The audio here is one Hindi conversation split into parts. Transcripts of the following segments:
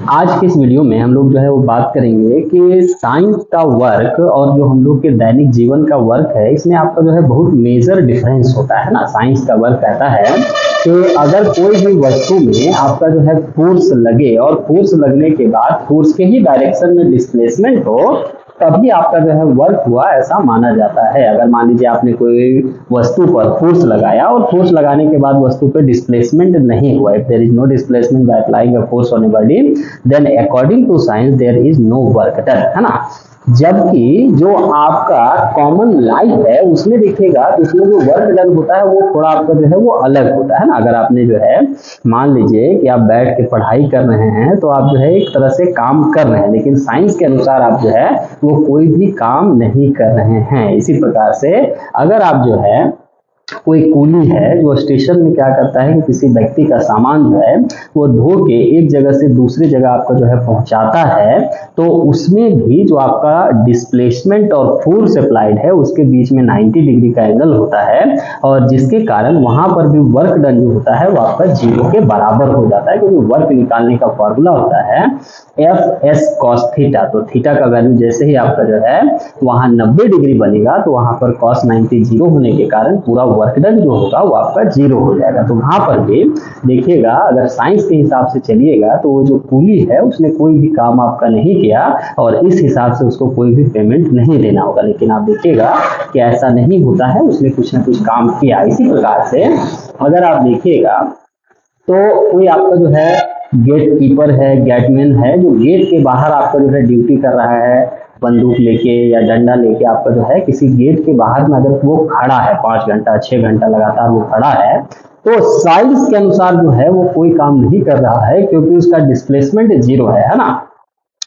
आज के इस वीडियो में हम लोग जो है वो बात करेंगे कि साइंस का वर्क और जो हम लोग के दैनिक जीवन का वर्क है, इसमें आपका जो है बहुत मेजर डिफरेंस होता है ना। साइंस का वर्क कहता है कि अगर कोई भी वस्तु में आपका जो है फोर्स लगे और फोर्स लगने के बाद फोर्स के ही डायरेक्शन में डिस्प्लेसमेंट हो, तभी आपका जो है वर्क हुआ ऐसा माना जाता है। अगर मान लीजिए आपने कोई वस्तु पर फोर्स लगाया और फोर्स लगाने के बाद वस्तु पे डिस्प्लेसमेंट नहीं हुआ, if there is no displacement by applying a force on a body, then according to science there is no work done, है ना। जबकि जो आपका कॉमन लाइफ है उसमें देखिएगा तो उसमें जो वर्क डन होता है वो थोड़ा आपका जो है वो अलग होता है ना। अगर आपने जो है मान लीजिए कि आप बैठ के पढ़ाई कर रहे हैं तो आप जो है एक तरह से काम कर रहे हैं, लेकिन साइंस के अनुसार आप जो है वो कोई भी काम नहीं कर रहे हैं। इसी प्रकार से अगर आप जो है कोई कूली है जो स्टेशन में क्या करता है कि किसी व्यक्ति का सामान जो है वो ढो के एक जगह से दूसरी जगह आपका जो है पहुंचाता है, तो उसमें भी जो आपका डिस्प्लेसमेंट और फोर्स अप्लाइड है उसके बीच में 90 डिग्री का एंगल होता है, और जिसके कारण वहां पर भी वर्क डन जो होता है वो आपका जीरो के बराबर हो जाता है, क्योंकि वर्क निकालने का फॉर्मूला होता है एफ एस कॉस थीटा। तो थीटा का वैल्यू जैसे ही आपका जो है वहां 90 डिग्री बनेगा तो वहां पर कॉस 90 जीरो होने के कारण पूरा वर्क डन जो होगा वो आपका जीरो हो जाएगा। तो वहां पर भी देखिएगा अगर साइंस के हिसाब से चलिएगा तो वो जो कूली है उसने कोई भी काम आपका नहीं किया और इस हिसाब से उसको कोई भी पेमेंट नहीं देना होगा। लेकिन आप देखिएगा कि ऐसा नहीं होता है, उसने कुछ ना कुछ काम किया। इसी प्रकार से अगर आप देखिएगा तो कोई आपका जो है गेट कीपर है, गेटमैन है, जो गेट के बाहर आपका जो है ड्यूटी कर रहा है बंदूक लेके या डंडा लेके, आपका जो है किसी गेट के बाहर में अगर वो खड़ा है 5 घंटा 6 घंटा लगातार वो खड़ा है, तो साइंस के अनुसार जो है वो कोई काम नहीं कर रहा है क्योंकि उसका डिस्प्लेसमेंट जीरो है ना।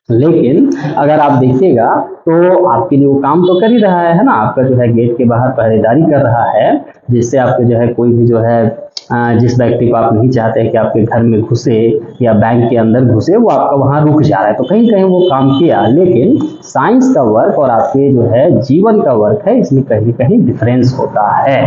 लेकिन अगर आप देखिएगा तो आपके लिए वो काम तो कर ही रहा है ना। आपका जो है गेट के बाहर पहरेदारी कर रहा है, जिससे आपके जो है कोई भी जो है जिस व्यक्ति को आप नहीं चाहते कि आपके घर में घुसे या बैंक के अंदर घुसे वो आपका वहां रुक जा रहा है, तो कहीं कहीं वो काम किया। लेकिन साइंस का वर्क और आपके जो है जीवन का वर्क है इसमें कहीं कहीं डिफरेंस होता है।